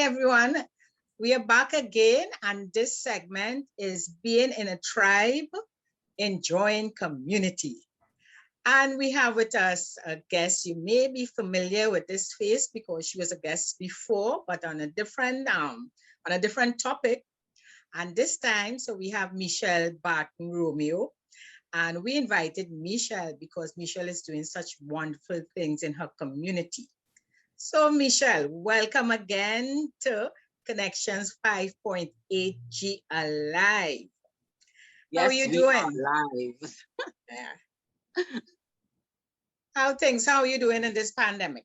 everyone. We are back again, and this segment is being in a tribe, enjoying community. And we have with us a guest. You may be familiar with this face because she was a guest before, but on a different topic. And this time, so we have Michelle Barton Romeo. And we invited Michelle because Michelle is doing such wonderful things in her community. So Michelle, welcome again to Connections 5.8 G Alive. Yes, how are you doing? Live. Yeah. How are you doing in this pandemic?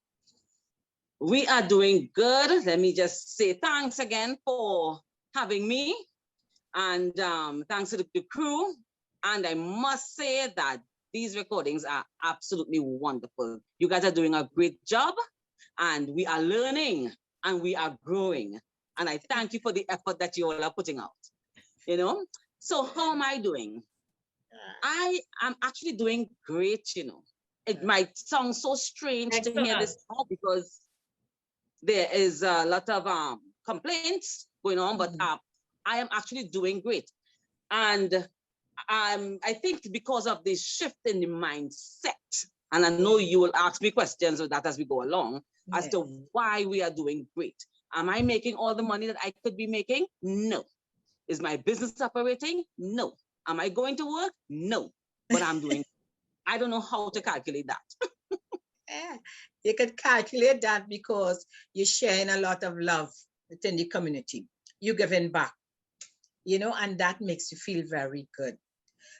We are doing good. Let me just say thanks again for having me, and thanks to the crew. And I must say that these recordings are absolutely wonderful. You guys are doing a great job, and we are learning and we are growing. And I thank you for the effort that you all are putting out. So how am I doing? I am actually doing great. It might sound so strange to hear this now because there is a lot of complaints going on, but I am actually doing great. And I think because of the shift in the mindset, and I know you will ask me questions of that as we go along, as to why we are doing great. Am I making all the money that I could be making? No. Is my business operating? No. Am I going to work? No. But I'm doing. I don't know how to calculate that. Yeah, you could calculate that because you're sharing a lot of love within the community. You're giving back, and that makes you feel very good.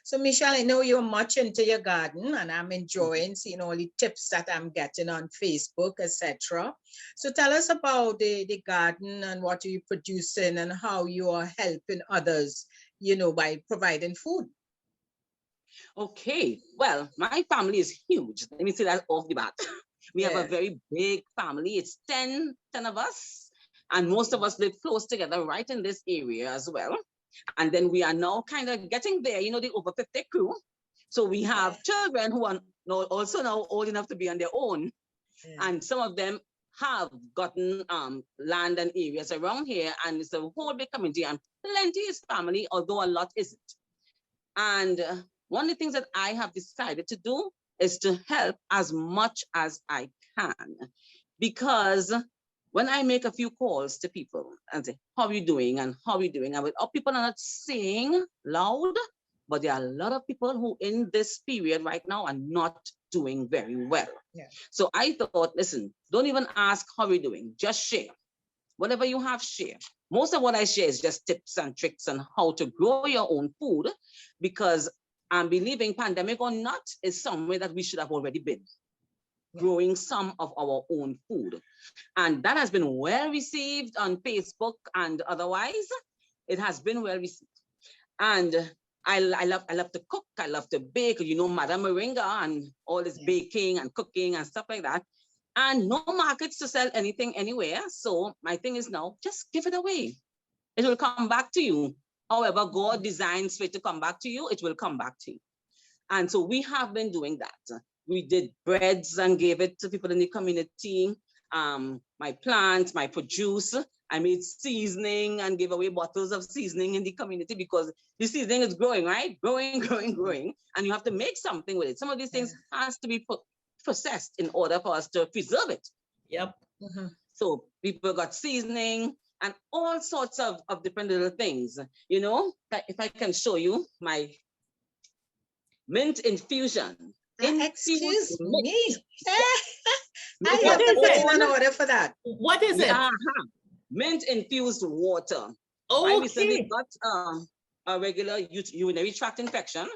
So Michelle, I know you're much into your garden, and I'm enjoying seeing all the tips that I'm getting on Facebook, etc. So tell us about the garden and what are you producing and how you are helping others, by providing food. Okay, well, my family is huge. Let me say that off the bat. We have a very big family. It's 10 of us, and most of us live close together right in this area as well. And then we are now kind of getting there, the over 50 crew. So we have children who are also now old enough to be on their own. And some of them have gotten land and areas around here, and it's a whole big community, and plenty is family, although a lot isn't. And one of the things that I have decided to do is to help as much as I can, because when I make a few calls to people and say, how are you doing? And how are you doing? People are not saying loud, but there are a lot of people who in this period right now are not doing very well. Yeah. So I thought, listen, don't even ask how are you doing, just share. Whatever you have, share. Most of what I share is just tips and tricks on how to grow your own food, because I'm believing, pandemic or not, is somewhere that we should have already been. Growing some of our own food. And that has been well received on Facebook and otherwise. It has been well received. And I love to cook, I love to bake, Madame Moringa and all this baking and cooking and stuff like that. And no markets to sell anything anywhere. So my thing is now, just give it away. It will come back to you. However God designs for it to come back to you, it will come back to you. And so we have been doing that. We did breads and gave it to people in the community. My plants, my produce. I made seasoning and gave away bottles of seasoning in the community because the seasoning is growing, right? Growing. And you have to make something with it. Some of these things has to be processed in order for us to preserve it. Yep. So people got seasoning and all sorts of different little things. If I can show you my mint infusion. Excuse me. I have to put in an order for that. What is it? Mint infused water. Okay. I recently got a regular urinary tract infection.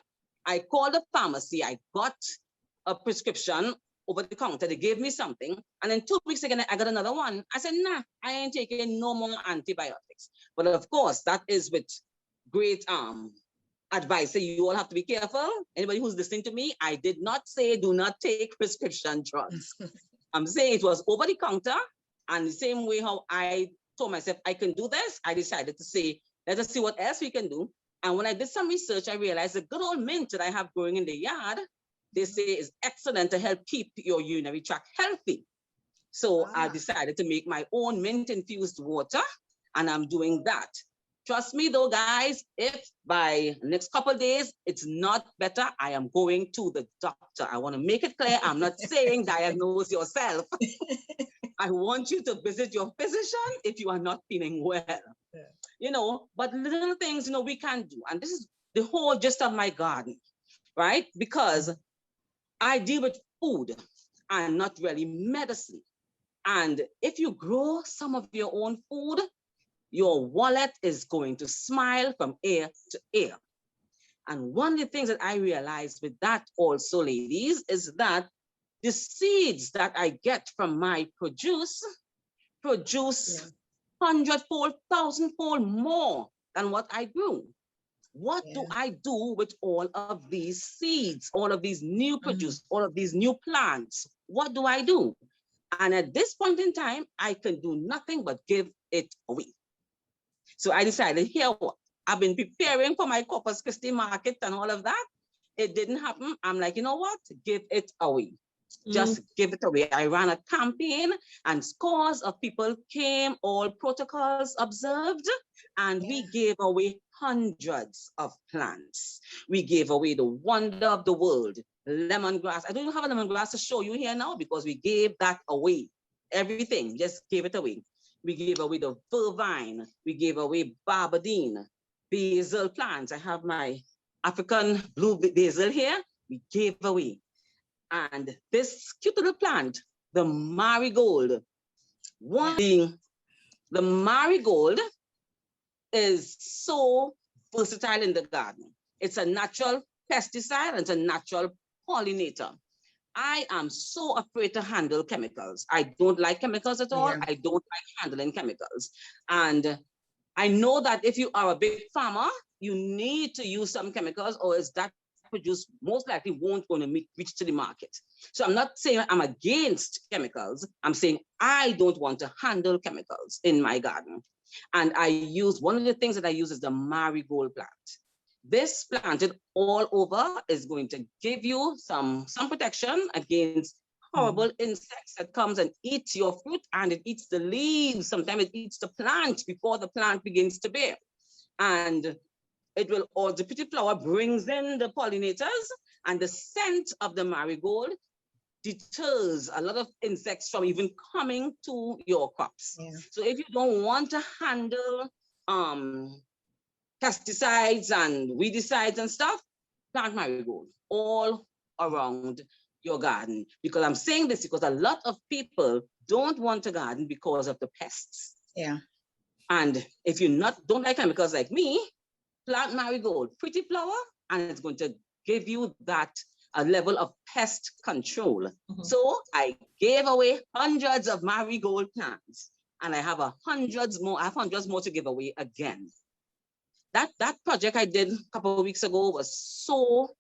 I called the pharmacy. I got a prescription over the counter. They gave me something. And then 2 weeks again, I got another one. I said, nah, I ain't taking no more antibiotics. But of course, that is with great advice. So you all have to be careful. Anybody who's listening to me, I did not say do not take prescription drugs. I'm saying it was over the counter, and the same way how I told myself I can do this, I decided to say, let us see what else we can do. And when I did some research, I realized the good old mint that I have growing in the yard, they say is excellent to help keep your urinary tract healthy. So I decided to make my own mint infused water, and I'm doing that. Trust me though, guys, if by next couple of days it's not better, I am going to the doctor. I want to make it clear, I'm not saying diagnose yourself. I want you to visit your physician if you are not feeling well. Yeah. You know, but little things, you know, we can do. And this is the whole gist of my garden, right? Because I deal with food and not really medicine. And if you grow some of your own food, your wallet is going to smile from ear to ear. And one of the things that I realized with that also, ladies, is that the seeds that I get from my produce 100-fold, 1,000-fold more than what I grew. What do I do with all of these seeds, all of these new produce, all of these new plants? What do I do? And at this point in time, I can do nothing but give it away. So I decided, here, I've been preparing for my Corpus Christi market and all of that. It didn't happen. I'm like, you know what? Give it away. Just give it away. I ran a campaign and scores of people came, all protocols observed, and we gave away hundreds of plants. We gave away the wonder of the world, lemongrass. I don't even have a lemongrass to show you here now because we gave that away. Everything, just gave it away. We gave away the vervine. We gave away barbadine, basil plants. I have my African blue basil here. We gave away. And this cute little plant, the marigold, the marigold is so versatile in the garden. It's a natural pesticide and it's a natural pollinator. I am so afraid to handle chemicals. I don't like chemicals at all. I don't like handling chemicals. And I know that if you are a big farmer, you need to use some chemicals, or is that produce most likely won't going to reach to the market. So I'm not saying I'm against chemicals. I'm saying I don't want to handle chemicals in my garden. And I use, one of the things that I use is the marigold plant. This planted all over is going to give you some protection against horrible insects that comes and eats your fruit, and it eats the leaves. Sometimes it eats the plant before the plant begins to bear. And it will, or the pretty flower brings in the pollinators, and the scent of the marigold deters a lot of insects from even coming to your crops. So if you don't want to handle pesticides and weedicides and stuff, plant marigold all around your garden. Because I'm saying this because a lot of people don't want to garden because of the pests. And if you don't like chemicals like me, plant marigold, pretty flower, and it's going to give you that level of pest control. So I gave away hundreds of marigold plants, and I have hundreds more to give away again. That project I did a couple of weeks ago was so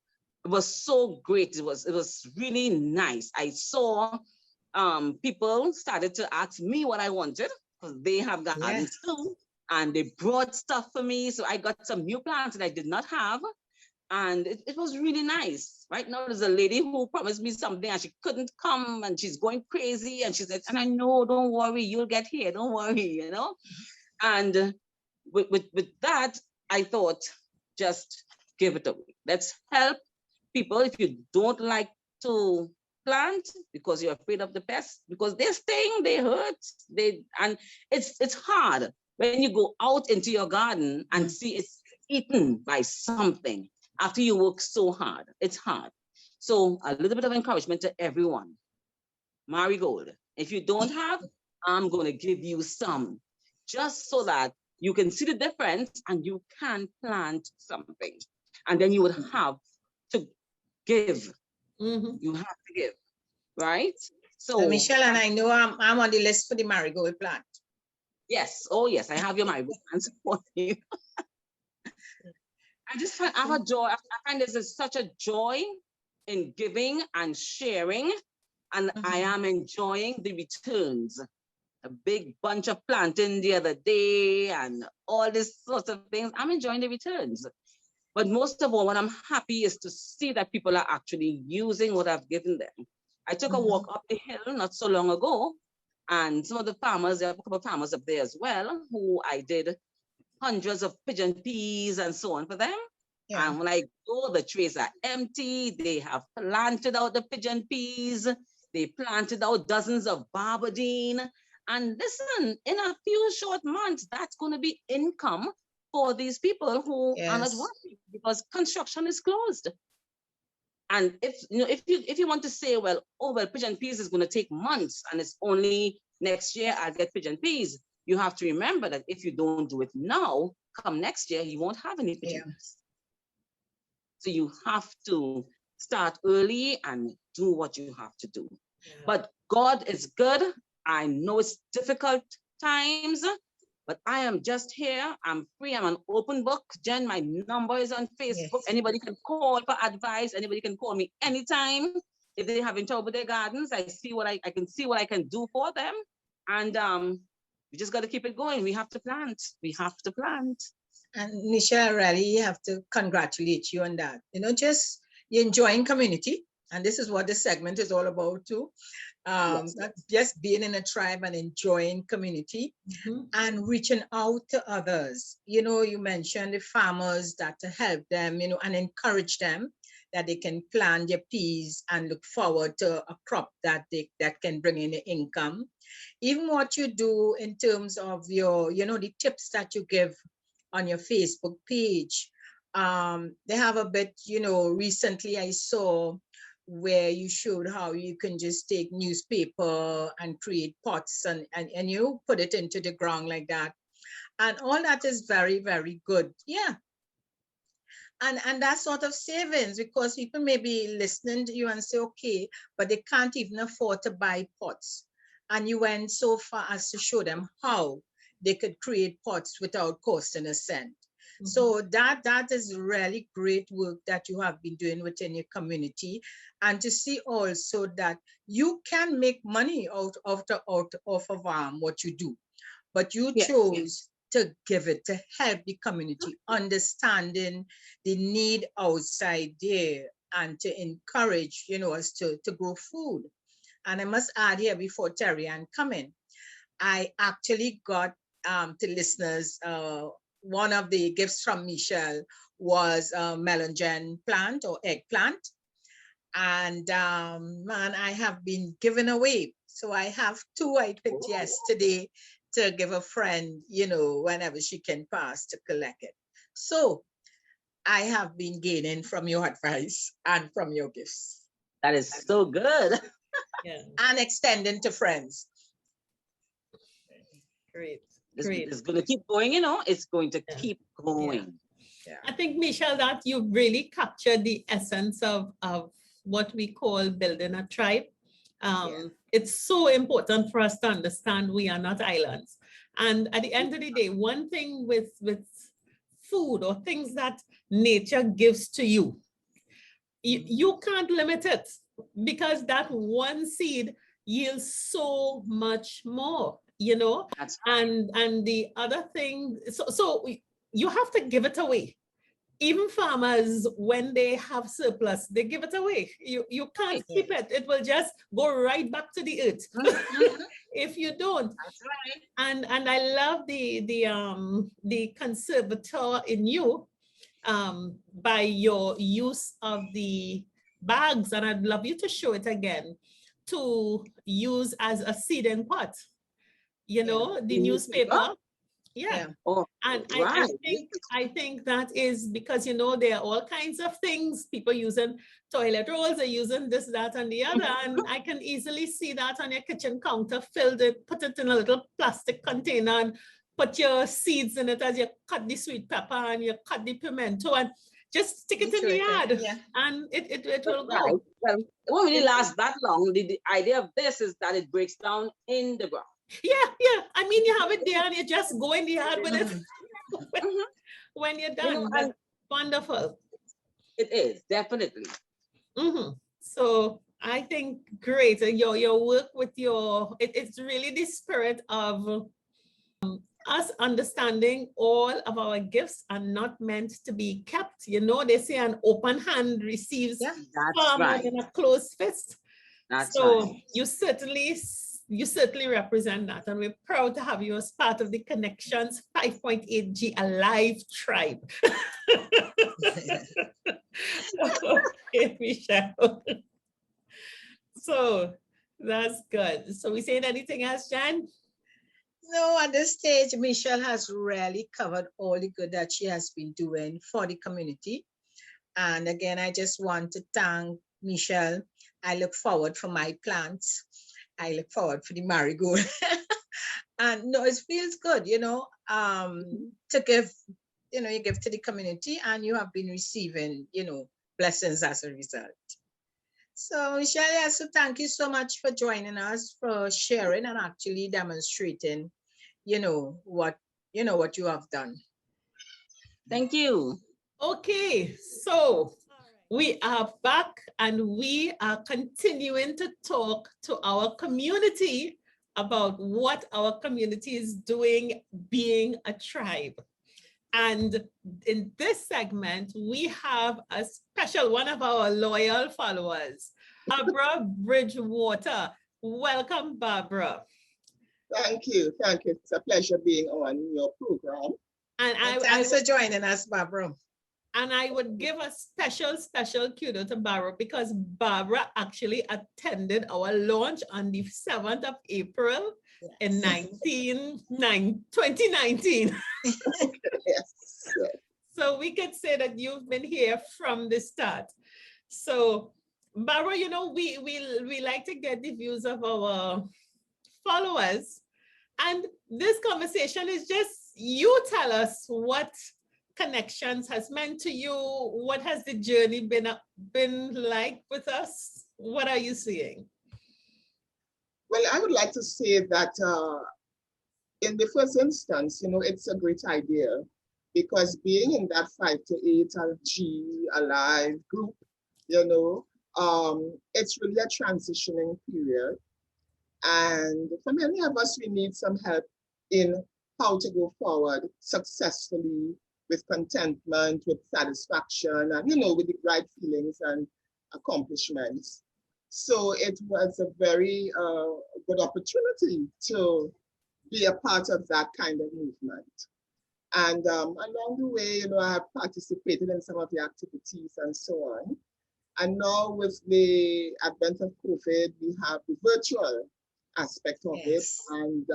great. It was really nice. I saw people started to ask me what I wanted because they have gardens too. And they brought stuff for me. So I got some new plants that I did not have. And it was really nice. Right now, there's a lady who promised me something and she couldn't come and she's going crazy. And she said, and I know, don't worry, you'll get here. Don't worry, you know? And with that, I thought, just give it away. Let's help people. If you don't like to plant because you're afraid of the pests, because they sting, they hurt, and it's hard when you go out into your garden and see it's eaten by something after you work so hard. It's hard. So a little bit of encouragement to everyone. Marigold, if you don't have, I'm going to give you some, just so that you can see the difference and you can plant something. And then you would have to give. You have to give, right? So Michelle, and I know I'm on the list for the marigold plant. Yes. Oh, yes. I have your marigold plants for you. I just find I have a joy. I find there's such a joy in giving and sharing, and I am enjoying the returns. A big bunch of planting the other day and all these sorts of things. I'm enjoying the returns. But most of all, what I'm happy is to see that people are actually using what I've given them. I took a walk up the hill not so long ago, And some of the farmers, there are a couple of farmers up there as well, who I did hundreds of pigeon peas and so on for them. Yeah. And when I go, the trays are empty. They have planted out the pigeon peas. They planted out dozens of barbadine. And listen, in a few short months, that's going to be income for these people who are not Yes. working because construction is closed. And if you want to say, well, pigeon peas is going to take months and it's only next year I'll get pigeon peas, you have to remember that if you don't do it now, come next year, you won't have any pigeon peas. So you have to start early and do what you have to do. But God is good. I know it's difficult times, but I am just here. I'm free. I'm an open book. Jen, my number is on Facebook. Yes. Anybody can call for advice. Anybody can call me anytime. If they're having trouble with their gardens, I can see what I can do for them. And we just got to keep it going. We have to plant. We have to plant. And Nisha, I really have to congratulate you on that. Just you're enjoying community. And this is what this segment is all about too. Yes. Not just being in a tribe and enjoying community and reaching out to others. You mentioned the farmers that to help them, and encourage them that they can plant their peas and look forward to a crop that can bring in the income. Even what you do in terms of your, the tips that you give on your Facebook page. They have a bit, recently I saw where you showed how you can just take newspaper and create pots and you put it into the ground like that. And all that is very, very good. Yeah. And that sort of savings, because people may be listening to you and say, okay, but they can't even afford to buy pots. And you went so far as to show them how they could create pots without costing a cent. So that is really great work that you have been doing within your community, and to see also that you can make money out of what you do, but you chose to give it to help the community, understanding the need outside there and to encourage, us to grow food. And I must add here before Terry Ann come in, I actually got to listeners, one of the gifts from Michelle was a melon plant or eggplant. And man, I have been given away. So I have 2 I picked yesterday to give a friend, whenever she can pass to collect it. So I have been gaining from your advice and from your gifts. That is so good. And extending to friends. Great. It's going to keep going, it's going to keep going. Yeah. I think, Michelle, that you really captured the essence of what we call building a tribe. It's so important for us to understand we are not islands. And at the end of the day, one thing with food or things that nature gives to you, you can't limit it, because that one seed yields so much more. That's right. And the other thing, so you have to give it away. Even farmers, when they have surplus, they give it away. You can't keep it. It will just go right back to the earth if you don't. That's right. And I love the conservator in you by your use of the bags, and I'd love you to show it again, to use as a seeding pot. The newspaper. Oh, and right. I think that is because, there are all kinds of things, people using toilet rolls, they're using this, that, and the other. And I can easily see that on your kitchen counter, put it in a little plastic container and put your seeds in it as you cut the sweet pepper and you cut the pimento, and just stick it in the yard, and it will go. Right. Well, it won't really last that long. The idea of this is that it breaks down in the ground. Yeah. I mean, you have it there and you just go in the yard with it when you're done. But wonderful. It is, definitely. So I think great. Your work with it's really the spirit of us understanding all of our gifts are not meant to be kept. They say an open hand receives far more than a closed fist. That's so right. you certainly you certainly represent that, and we're proud to have you as part of the Connections 5.8G Alive tribe. Okay, Michelle. So that's good. So we saying anything else, Jan? No, at this stage, Michelle has really covered all the good that she has been doing for the community. And again, I just want to thank Michelle. I look forward for my plants. I look forward for the marigold. And no, it feels good, to give, you give to the community and you have been receiving, blessings as a result. So Michelle, yes, so thank you so much for joining us, for sharing and actually demonstrating, what you have done. Thank you. Okay, so we are back and we are continuing to talk to our community about what our community is doing being a tribe. And in this segment, we have a special one of our loyal followers, Barbara Bridgewater. Welcome, Barbara. Thank you. Thank you. It's a pleasure being on your program. And thanks for joining us, Barbara. And I would give a special kudos to Barbara because Barbara actually attended our launch on the 7th of April in 2019. Yes. So we could say that you've been here from the start. So Barbara, we like to get the views of our followers. And this conversation is just you tell us what Connections has meant to you. What has the journey been like with us? What are you seeing? Well, I would like to say that in the first instance, it's a great idea because being in that 5 to 8 G Alive group, it's really a transitioning period. And for many of us, we need some help in how to go forward successfully with contentment, with satisfaction, and, with the right feelings and accomplishments. So it was a very good opportunity to be a part of that kind of movement. And along the way, I have participated in some of the activities and so on. And now with the advent of COVID, we have the virtual aspect of it. And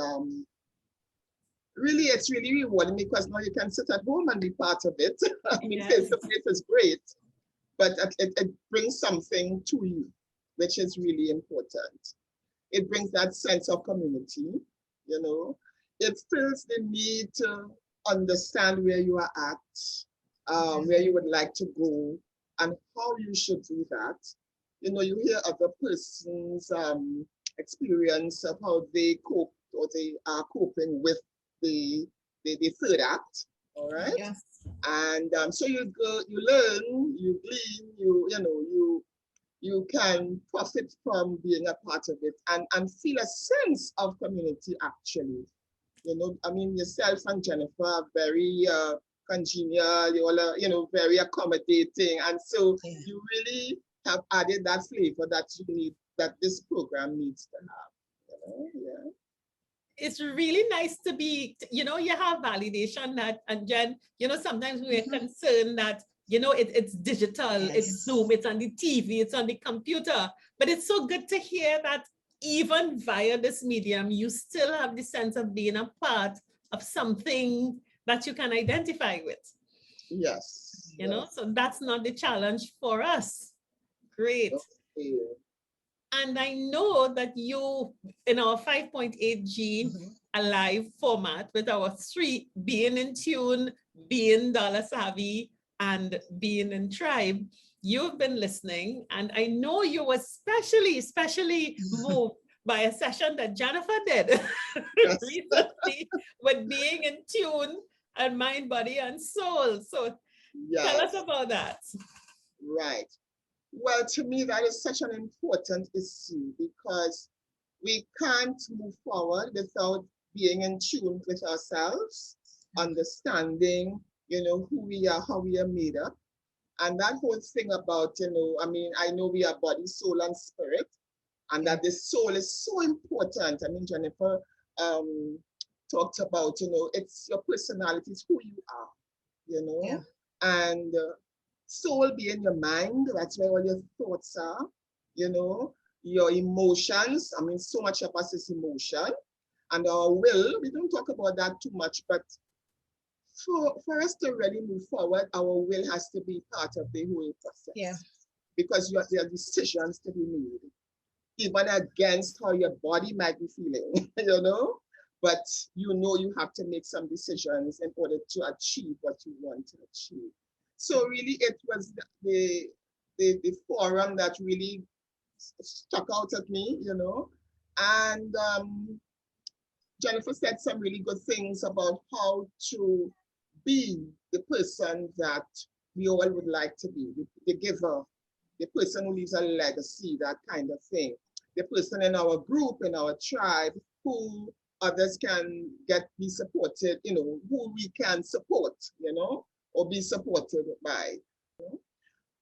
really, it's really rewarding because now you can sit at home and be part of it. I mean, face-to-face is great, but it brings something to you, which is really important. It brings that sense of community, It fills the need to understand where you are at, where you would like to go, and how you should do that. You hear other person's experience of how they cope or they are coping with the third act, all right? Yes. And so you learn, you glean, you can profit from being a part of it and feel a sense of community actually. I mean, yourself and Jennifer are very congenial, you all are, very accommodating. And so you really have added that flavor that you need, that this program needs to have. Yeah. It's really nice to be, you have validation that, and Jen, sometimes we're concerned that, it's digital, it's Zoom, it's on the TV, it's on the computer, but it's so good to hear that even via this medium, you still have the sense of being a part of something that you can identify with. Yes. So that's not the challenge for us. Great. Okay. And I know that you, in our 5.8G Alive format, with our 3, being in tune, being dollar savvy, and being in tribe, you've been listening. And I know you were especially moved by a session that Jennifer did recently with being in tune and mind, body, and soul. So tell us about that. Right. Well, to me, that is such an important issue because we can't move forward without being in tune with ourselves, understanding, who we are, how we are made up. And that whole thing about, I mean, I know we are body, soul, and spirit. and that the soul is so important. I mean, Jennifer talked about, it's your personality, it's who you are, Yeah. and soul being your mind, that's where all your thoughts are, your emotions. I mean, so much of us is emotion, and our will. We don't talk about that too much, but for us to really move forward, our will has to be part of the whole process. Yeah. Because there are decisions to be made, even against how your body might be feeling, but you have to make some decisions in order to achieve what you want to achieve. So really it was the forum that really stuck out at me, and Jennifer said some really good things about how to be the person that we all would like to be, the giver, the person who leaves a legacy, that kind of thing. The person in our group, in our tribe, who others can be supported, who we can support, or be supported by.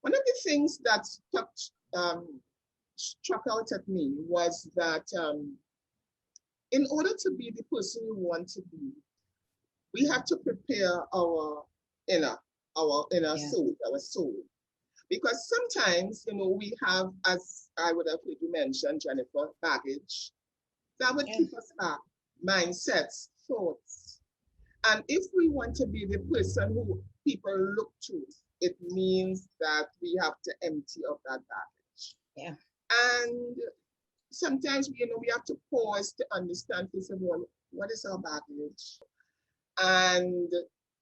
One of the things that struck out at me was that in order to be the person we want to be, we have to prepare our inner soul, our soul. Because sometimes, we have, as I would have heard you mention, Jennifer, baggage that would keep us back, mindsets, thoughts. And if we want to be the person who people look to, it means that we have to empty of that baggage. Yeah. And sometimes, we have to pause to understand, first of all, what is our baggage? And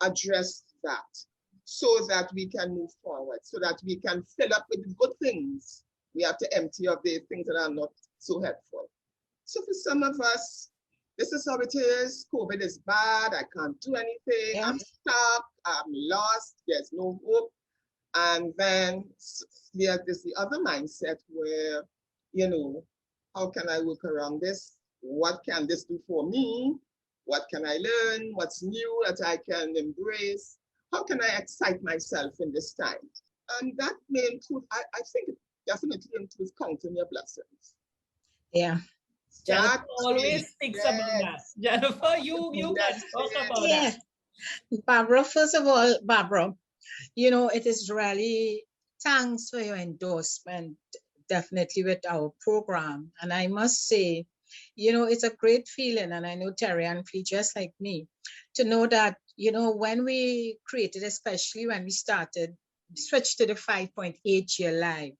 address that, so that we can move forward, so that we can fill up with the good things. We have to empty of the things that are not so helpful. So for some of us, this is how it is. COVID is bad. I can't do anything. I'm stuck. I'm lost. There's no hope. And then there's the other mindset where, how can I work around this? What can this do for me? What can I learn? What's new that I can embrace? How can I excite myself in this time? And that may include, I think it definitely includes counting your blessings. Yeah. Jennifer always speaks about that. Jennifer, you can talk about that. Barbara, first of all, Barbara, it is really thanks for your endorsement, definitely with our program. And I must say, it's a great feeling, and I know Terry-Ann feel just like me, to know that, when we created, especially when we started, switched to the 5.8-year live,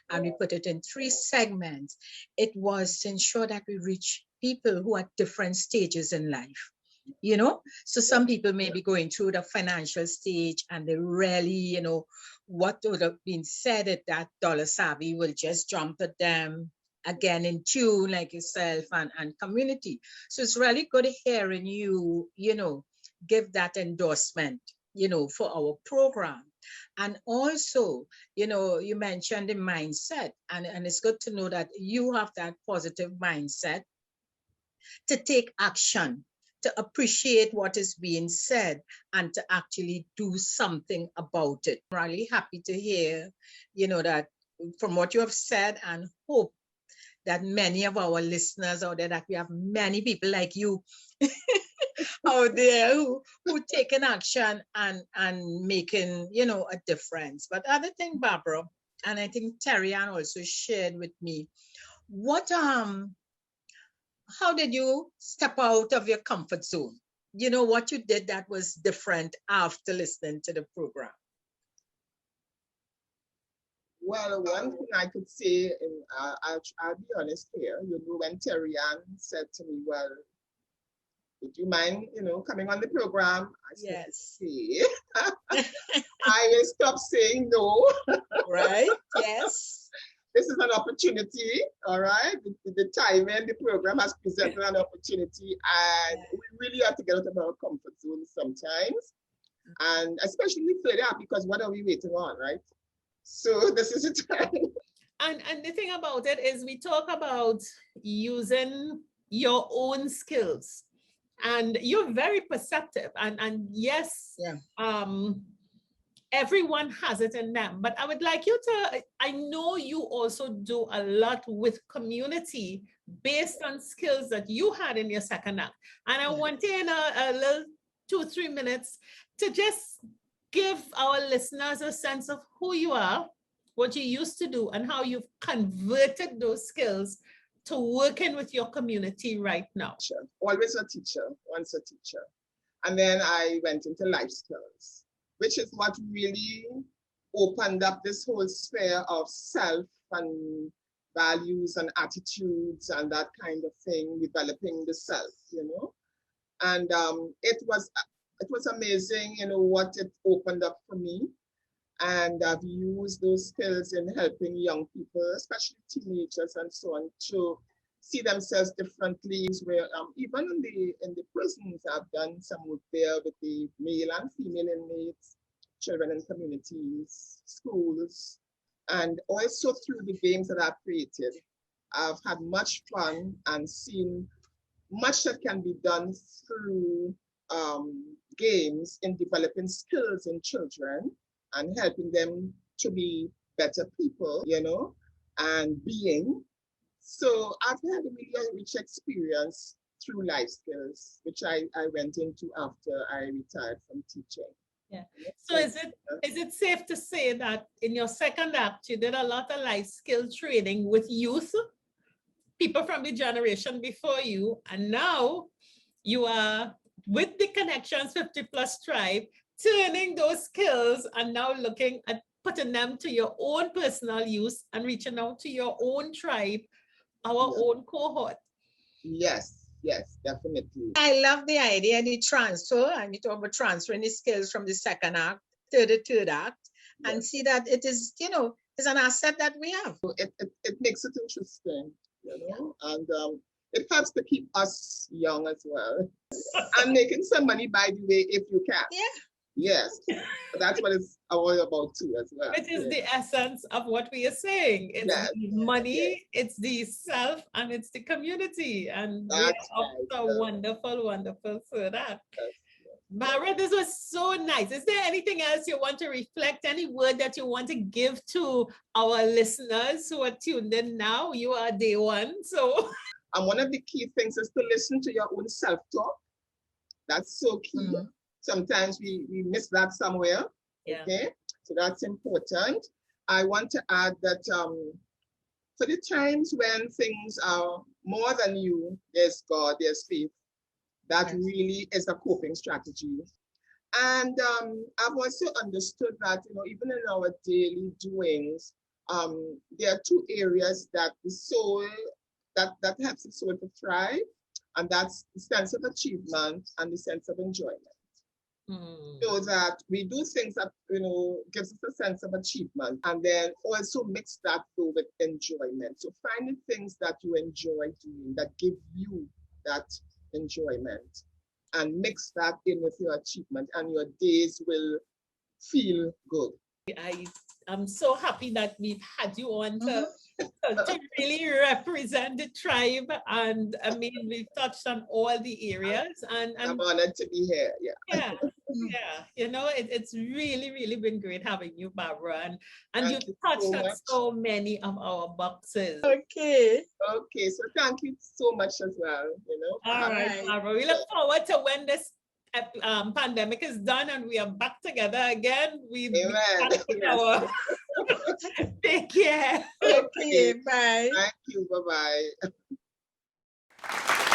and we put it in 3 segments, it was to ensure that we reach people who are at different stages in life. So some people may be going through the financial stage, and they really, what would have been said at that dollar savvy will just jump at them again in tune, like yourself and community. So it's really good hearing you, give that endorsement, for our program. And also, you mentioned the mindset, and it's good to know that you have that positive mindset to take action, to appreciate what is being said, and to actually do something about it. I'm really happy to hear, that from what you have said, and hope that many of our listeners out there, that we have many people like you out there who taking action and making, a difference. But other thing, Barbara, and I think Terry-Ann also shared with me, how did you step out of your comfort zone? What you did that was different after listening to the program? Well, one thing I could say, and I'll be honest here, when Terry-Ann said to me, well, would you mind, coming on the program? I said, yes. I will stop saying no. Right, yes. This is an opportunity, all right? The time and the program has presented an opportunity, and we really have to get out of our comfort zone sometimes, and especially further up, because what are we waiting on, right? So this is the time. And the thing about it is, we talk about using your own skills, and you're very perceptive, and yes, everyone has it in them. But I would like you to, I know you also do a lot with community based on skills that you had in your second act. And I want you in a little 2-3 minutes to just give our listeners a sense of who you are, what you used to do, and how you've converted those skills to working with your community right now. Always a teacher, once a teacher. And then I went into life skills, which is what really opened up this whole sphere of self and values and attitudes and that kind of thing, developing the self, you know. And it was amazing, you know, what it opened up for me. And I've used those skills in helping young people, especially teenagers and so on, to see themselves differently. Where even in the prisons, I've done some work there with the male and female inmates, children in communities, schools, and also through the games that I've created. I've had much fun and seen much that can be done through games in developing skills in children and helping them to be better people, you know, and being. So I've had a really rich experience through life skills, which I went into after I retired from teaching. Yeah. So is it safe to say that in your second act, you did a lot of life skill training with youth, people from the generation before you, and now you are with the Connections 50 Plus tribe, turning those skills and now looking at putting them to your own personal use and reaching out to your own tribe, our own cohort. Yes, yes, definitely. I love the idea, the transfer, and you talk about transferring the skills from the second act to the third act, and see that it is, you know, it's an asset that we have. It makes it interesting, you know, and it helps to keep us young as well, and making some money, by the way, if you can. Yeah. Yes, but that's what it's all about too as well. Which is the essence of what we are saying. It's the money, it's the self, and it's the community. And we are up to wonderful, wonderful for that. Barbara, this was so nice. Is there anything else you want to reflect? Any word that you want to give to our listeners who are tuned in now? You are day one, so. And one of the key things is to listen to your own self-talk. That's so key. Sometimes we miss that somewhere. Okay, so that's important. I want to add that for the times when things are more than you, there's God, there's faith. That really is a coping strategy. And I've also understood that, you know, even in our daily doings, there are two areas that the soul, that helps the soul to thrive, and that's the sense of achievement and the sense of enjoyment. So that we do things that, you know, gives us a sense of achievement, and then also mix that though with enjoyment. So finding things that you enjoy doing that give you that enjoyment, and mix that in with your achievement, and your days will feel good. I'm so happy that we've had you on to really represent the tribe, and I mean, we've touched on all the areas, and I'm honored to be here. Yeah, you know, it's really been great having you, Barbara, and you've touched on so many of our boxes. Okay, so thank you so much as well, you know. All right, Barbara, we look forward to when this pandemic is done and we are back together again. Take care. Okay, bye. Thank you. Bye-bye.